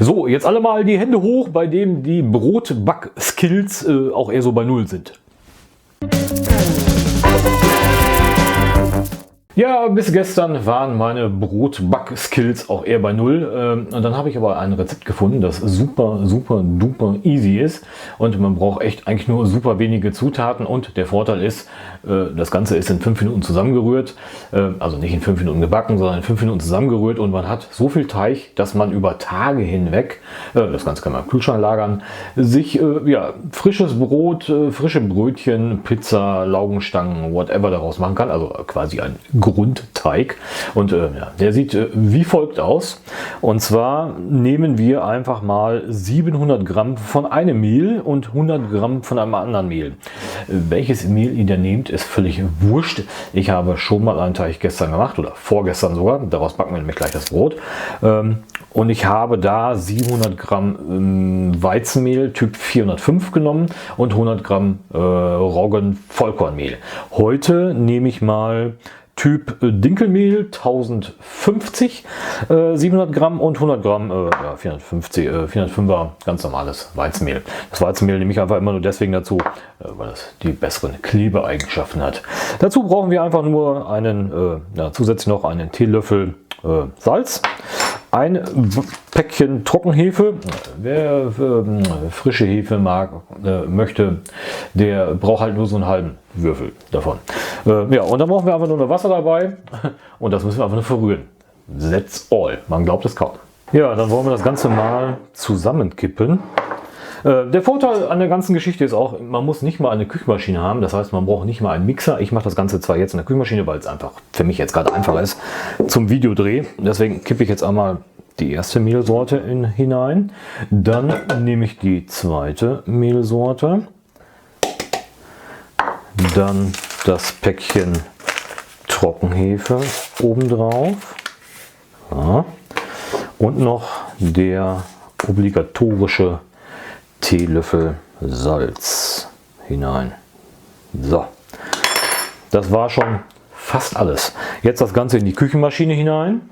So, jetzt alle mal die Hände hoch, bei dem die Brotback-Skills auch eher so bei Null sind. Ja, bis gestern waren meine Brotback-Skills auch eher bei Null. Und dann habe ich aber ein Rezept gefunden, das super duper easy ist. Und man braucht echt eigentlich nur super wenige Zutaten. Und der Vorteil ist, das Ganze ist in 5 Minuten zusammengerührt. Also nicht in 5 Minuten gebacken, sondern in 5 Minuten zusammengerührt. Und man hat so viel Teig, dass man über Tage hinweg, das Ganze kann man im Kühlschrank lagern, sich ja, frisches Brot, frische Brötchen, Pizza, Laugenstangen, whatever daraus machen kann. Also quasi ein Grundteig. Und ja, der sieht wie folgt aus. Und zwar nehmen wir einfach mal 700 Gramm von einem Mehl und 100 Gramm von einem anderen Mehl. Welches Mehl ihr da nehmt, ist völlig wurscht. Ich habe schon mal einen Teig gestern gemacht oder vorgestern sogar. Daraus backen wir nämlich gleich das Brot. Und ich habe da 700 Gramm Weizenmehl Typ 405 genommen und 100 Gramm Roggen-Vollkornmehl. Heute nehme ich mal Typ Dinkelmehl 1050, 700 Gramm und 100 Gramm 405er ganz normales Weizenmehl. Das Weizenmehl nehme ich einfach immer nur deswegen dazu, weil es die besseren Klebeeigenschaften hat. Dazu brauchen wir einfach nur einen, zusätzlich noch einen Teelöffel Salz, ein Päckchen Trockenhefe. Wer frische Hefe möchte, der braucht halt nur so einen halben Würfel davon. Ja, und dann brauchen wir einfach nur Wasser dabei und das müssen wir einfach nur verrühren. That's all. Man glaubt es kaum. Ja, dann wollen wir das Ganze mal zusammenkippen. Der Vorteil an der ganzen Geschichte ist auch, man muss nicht mal eine Küchenmaschine haben. Das heißt, man braucht nicht mal einen Mixer. Ich mache das Ganze zwar jetzt in der Küchenmaschine, weil es einfach für mich jetzt gerade einfacher ist zum Videodreh. Deswegen kippe ich jetzt einmal die erste Mehlsorte hinein. Dann nehme ich die zweite Mehlsorte. Dann das Päckchen Trockenhefe obendrauf. Ja. Und noch der obligatorische Teelöffel Salz hinein. So, das war schon fast alles. Jetzt das Ganze in die Küchenmaschine hinein.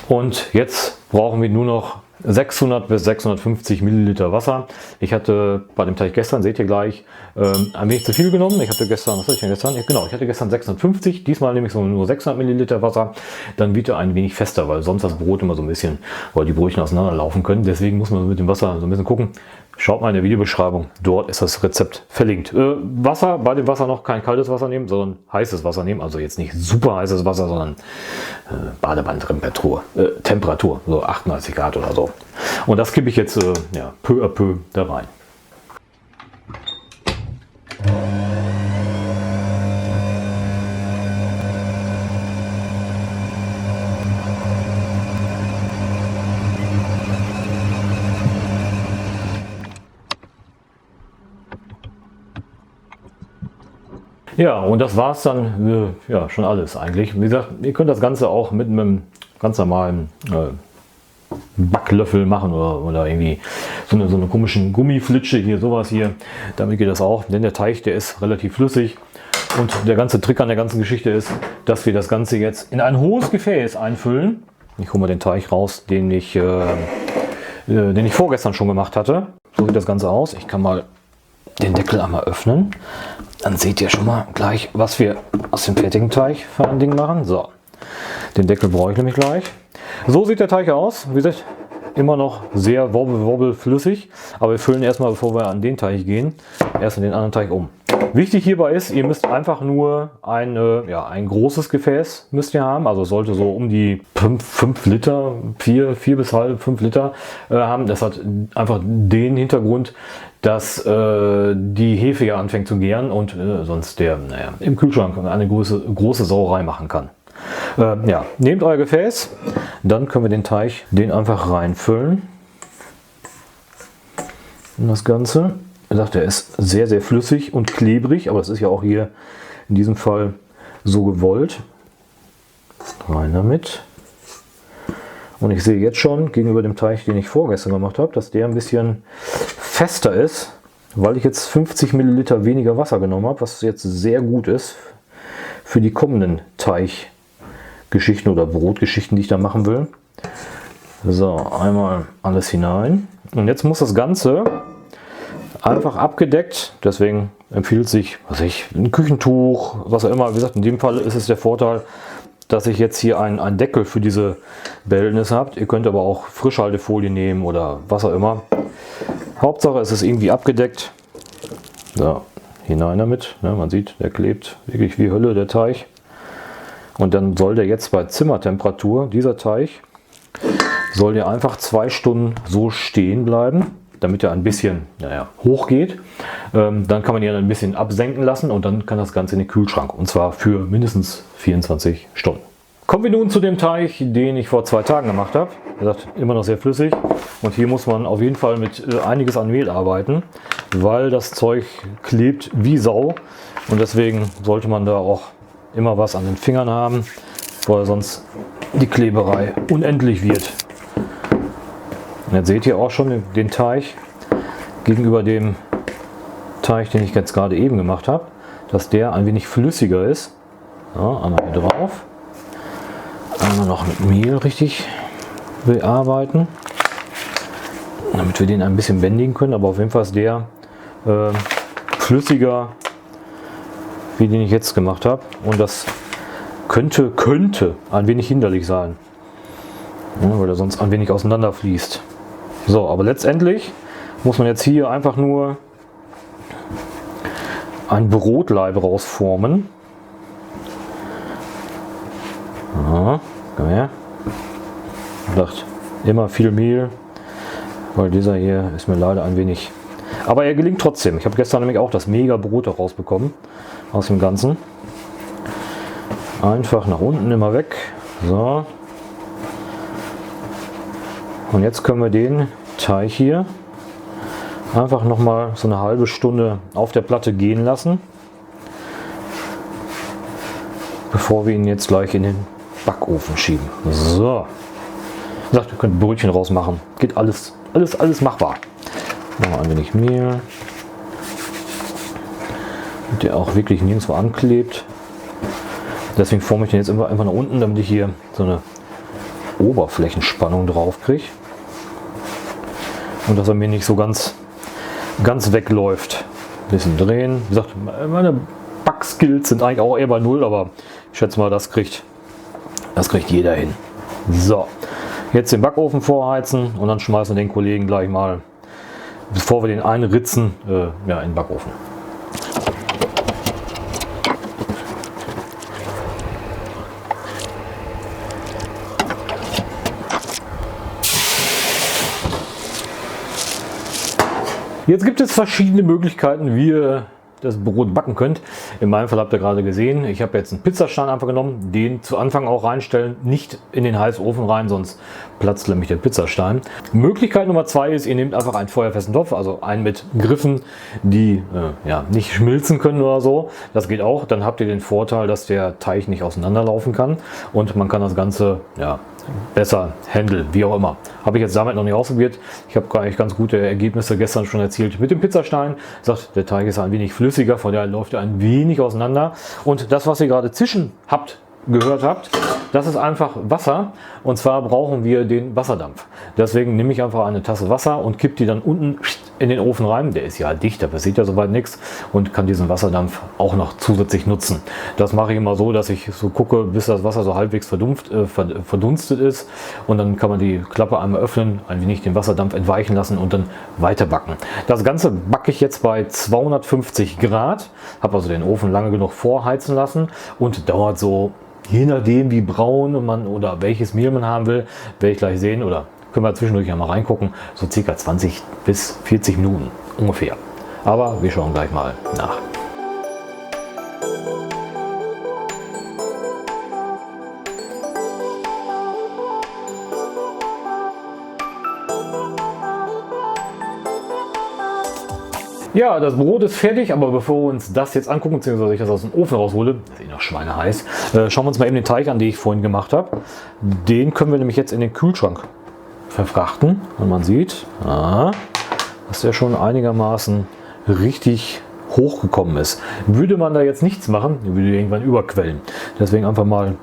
Und jetzt brauchen wir nur noch 600 bis 650 Milliliter Wasser. Ich hatte bei dem Teig gestern, seht ihr gleich, ein wenig zu viel genommen. Ich hatte gestern, was hatte ich denn gestern? Genau, ich hatte gestern 650. Diesmal nehme ich nur 600 Milliliter Wasser. Dann wird er ein wenig fester, weil sonst das Brot immer so ein bisschen, weil die Brötchen auseinanderlaufen können. Deswegen muss man mit dem Wasser so ein bisschen gucken. Schaut mal in der Videobeschreibung, dort ist das Rezept verlinkt. Wasser, bei dem Wasser noch kein kaltes Wasser nehmen, sondern heißes Wasser nehmen. Also jetzt nicht super heißes Wasser, sondern Badewannentemperatur, Temperatur, so 38 Grad oder so. Und das kippe ich jetzt ja, peu à peu da rein. Ja, und das war es dann ja, schon alles eigentlich. Wie gesagt, ihr könnt das Ganze auch mit einem ganz normalen Backlöffel machen oder irgendwie so eine komischen Gummiflitsche hier, sowas hier. Damit geht das auch, denn der Teig, der ist relativ flüssig. Und der ganze Trick an der ganzen Geschichte ist, dass wir das Ganze jetzt in ein hohes Gefäß einfüllen. Ich hole mal den Teig raus, den ich vorgestern schon gemacht hatte. So sieht das Ganze aus. Ich kann mal den Deckel einmal öffnen. Dann seht ihr schon mal gleich, was wir aus dem fertigen Teig für ein Ding machen. So, den Deckel brauche ich nämlich gleich. So sieht der Teig aus. Wie gesagt, immer noch sehr wobbelflüssig. Aber wir füllen erstmal, bevor wir an den Teig gehen, erst in den anderen Teig um. Wichtig hierbei ist, ihr müsst einfach nur ein großes Gefäß müsst ihr haben. Also es sollte so um die 5 Liter, 4 bis halb 5 Liter haben. Das hat einfach den Hintergrund, dass die Hefe ja anfängt zu gären und sonst der im Kühlschrank eine große Sauerei machen kann. Ja, nehmt euer Gefäß, dann können wir den Teig einfach reinfüllen in das Ganze. Wie gesagt, der ist sehr flüssig und klebrig, aber das ist ja auch hier in diesem Fall so gewollt. Rein damit. Und ich sehe jetzt schon gegenüber dem Teig, den ich vorgestern gemacht habe, dass der ein bisschen fester ist, weil ich jetzt 50 Milliliter weniger Wasser genommen habe, was jetzt sehr gut ist für die kommenden Teiggeschichten oder Brotgeschichten, die ich da machen will. So, einmal alles hinein. Und jetzt muss das Ganze einfach abgedeckt, deswegen empfiehlt sich, ein Küchentuch, was auch immer. Wie gesagt, in dem Fall ist es der Vorteil, dass ich jetzt hier einen Deckel für diese Behältnis habt. Ihr könnt aber auch Frischhaltefolie nehmen oder was auch immer. Hauptsache es ist irgendwie abgedeckt. So, hinein damit. Ne, man sieht, der klebt wirklich wie Hölle, der Teig. Und dann soll der jetzt bei Zimmertemperatur, dieser Teig, soll der einfach 2 Stunden so stehen bleiben, damit er ein bisschen hoch geht. Dann kann man ihn ein bisschen absenken lassen und dann kann das Ganze in den Kühlschrank. Und zwar für mindestens 24 Stunden. Kommen wir nun zu dem Teig, den ich vor 2 Tagen gemacht habe. Wie gesagt, immer noch sehr flüssig. Und hier muss man auf jeden Fall mit einiges an Mehl arbeiten, weil das Zeug klebt wie Sau. Und deswegen sollte man da auch immer was an den Fingern haben, weil sonst die Kleberei unendlich wird. Und jetzt seht ihr auch schon den Teig gegenüber dem Teig, den ich jetzt gerade eben gemacht habe, dass der ein wenig flüssiger ist. Ja, einmal hier drauf. Einmal noch mit Mehl richtig bearbeiten, damit wir den ein bisschen bändigen können. Aber auf jeden Fall ist der flüssiger, wie den ich jetzt gemacht habe. Und das könnte ein wenig hinderlich sein, ja, weil er sonst ein wenig auseinander fließt. So, aber letztendlich muss man jetzt hier einfach nur ein Brotlaib rausformen. Ja, komm her. Ich dachte, immer viel Mehl, weil dieser hier ist mir leider ein wenig... Aber er gelingt trotzdem. Ich habe gestern nämlich auch das mega Brot rausbekommen aus dem Ganzen. Einfach nach unten immer weg. So. Und jetzt können wir den Teig hier einfach noch mal so eine halbe Stunde auf der Platte gehen lassen, bevor wir ihn jetzt gleich in den Backofen schieben. So. Wie gesagt, ihr könnt Brötchen rausmachen. Geht alles machbar. Noch ein wenig Mehl, damit der auch wirklich nirgendwo anklebt. Deswegen forme ich den jetzt einfach nach unten, damit ich hier so eine Oberflächenspannung drauf kriege und dass er mir nicht so ganz wegläuft. Ein bisschen drehen. Wie gesagt, meine Backskills sind eigentlich auch eher bei 0, aber ich schätze mal, das kriegt jeder hin. So, jetzt den Backofen vorheizen und dann schmeißen wir den Kollegen gleich mal, bevor wir den einritzen, in den Backofen. Jetzt gibt es verschiedene Möglichkeiten, wie ihr das Brot backen könnt. In meinem Fall habt ihr gerade gesehen, ich habe jetzt einen Pizzastein einfach genommen, den zu Anfang auch reinstellen, nicht in den heißen Ofen rein, sonst platzt nämlich der Pizzastein. Möglichkeit Nummer 2 ist, ihr nehmt einfach einen feuerfesten Topf, also einen mit Griffen, die nicht schmilzen können oder so. Das geht auch. Dann habt ihr den Vorteil, dass der Teig nicht auseinanderlaufen kann und man kann das Ganze besser handeln, wie auch immer. Habe ich jetzt damit noch nicht ausprobiert. Ich habe eigentlich ganz gute Ergebnisse gestern schon erzielt mit dem Pizzastein. Sagt, der Teig ist ein wenig flüssiger, von daher läuft er ein wenig auseinander. Und das, was ihr gerade zischen gehört habt, das ist einfach Wasser, und zwar brauchen wir den Wasserdampf. Deswegen nehme ich einfach eine Tasse Wasser und kippe die dann unten in den Ofen rein. Der ist ja dicht, da passiert ja soweit nichts, und kann diesen Wasserdampf auch noch zusätzlich nutzen. Das mache ich immer so, dass ich so gucke, bis das Wasser so halbwegs verdunstet ist, und dann kann man die Klappe einmal öffnen, ein wenig den Wasserdampf entweichen lassen und dann weiter backen. Das Ganze backe ich jetzt bei 250 Grad, habe also den Ofen lange genug vorheizen lassen und dauert so, je nachdem wie braun man oder welches Mehl man haben will, werde ich gleich sehen, oder können wir zwischendurch mal reingucken, so circa 20 bis 40 Minuten ungefähr. Aber wir schauen gleich mal nach. Ja, das Brot ist fertig, aber bevor wir uns das jetzt angucken, beziehungsweise ich das aus dem Ofen raushole, das ist noch schweineheiß, schauen wir uns mal eben den Teig an, den ich vorhin gemacht habe. Den können wir nämlich jetzt in den Kühlschrank verfrachten. Und man sieht, dass der schon einigermaßen richtig hochgekommen ist. Würde man da jetzt nichts machen, würde irgendwann überquellen. Deswegen einfach mal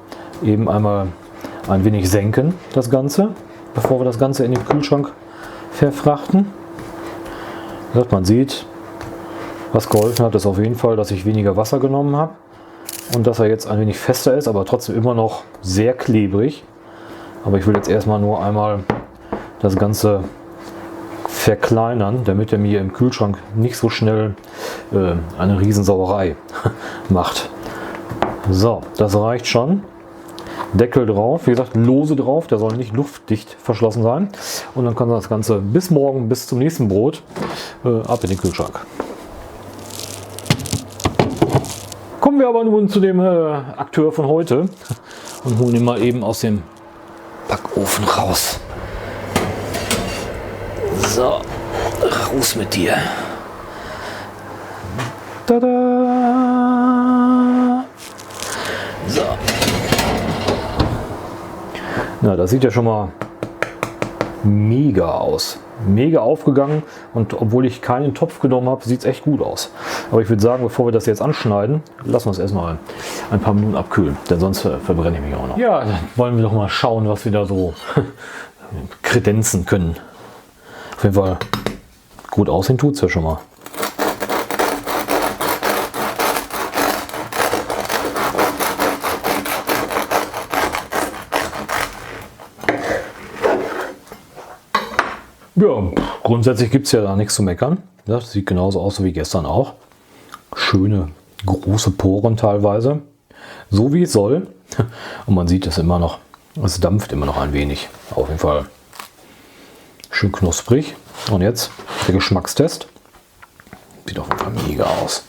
eben einmal ein wenig senken, das Ganze, bevor wir das Ganze in den Kühlschrank verfrachten. Man sieht, was geholfen hat, ist auf jeden Fall, dass ich weniger Wasser genommen habe und dass er jetzt ein wenig fester ist, aber trotzdem immer noch sehr klebrig. Aber ich will jetzt erstmal nur einmal das Ganze verkleinern, damit er mir im Kühlschrank nicht so schnell eine Riesensauerei macht. So, das reicht schon. Deckel drauf, wie gesagt, lose drauf, der soll nicht luftdicht verschlossen sein. Und dann kann das Ganze bis morgen, bis zum nächsten Brot, ab in den Kühlschrank. Kommen wir aber nun zu dem Akteur von heute und holen ihn mal eben aus dem Backofen raus. So, raus mit dir. Tada! So. Na, das sieht ja schon mal mega aus. Mega aufgegangen und obwohl ich keinen Topf genommen habe, sieht es echt gut aus. Aber ich würde sagen, bevor wir das jetzt anschneiden, lassen wir es erstmal ein paar Minuten abkühlen, denn sonst verbrenne ich mich auch noch. Ja, dann wollen wir doch mal schauen, was wir da so kredenzen können. Auf jeden Fall gut aussehen tut es ja schon mal. Ja, grundsätzlich gibt es ja da nichts zu meckern. Das sieht genauso aus wie gestern auch. Schöne große Poren teilweise. So wie es soll. Und man sieht es immer noch. Es dampft immer noch ein wenig. Auf jeden Fall schön knusprig. Und jetzt der Geschmackstest. Sieht auf jeden Fall mega aus.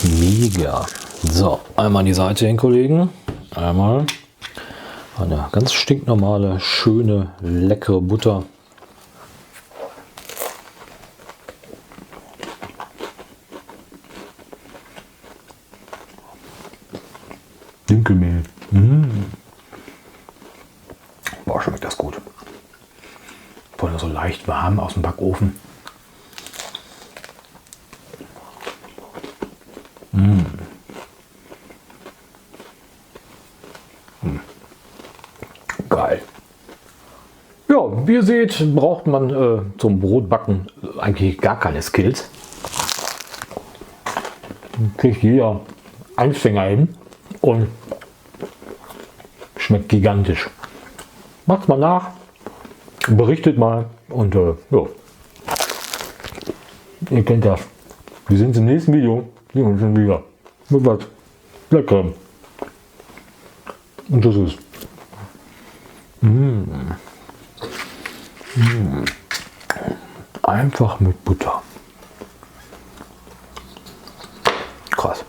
Mega. So, einmal an die Seite hinlegen. Einmal eine ganz stinknormale, schöne, leckere Butter. Dinkelmehl. Boah, schmeckt das gut. Vor allem so leicht warm aus dem Backofen. Geil. Ja, wie ihr seht, braucht man zum Brotbacken eigentlich gar keine Skills. Kriegt jeder Anfänger hin und schmeckt gigantisch. Macht's mal nach, berichtet mal und ja, ihr kennt das. Wir sehen uns im nächsten Video. Sehen uns schon wieder. Mit was Leckerem. Und das ist. Einfach mit Butter. Krass.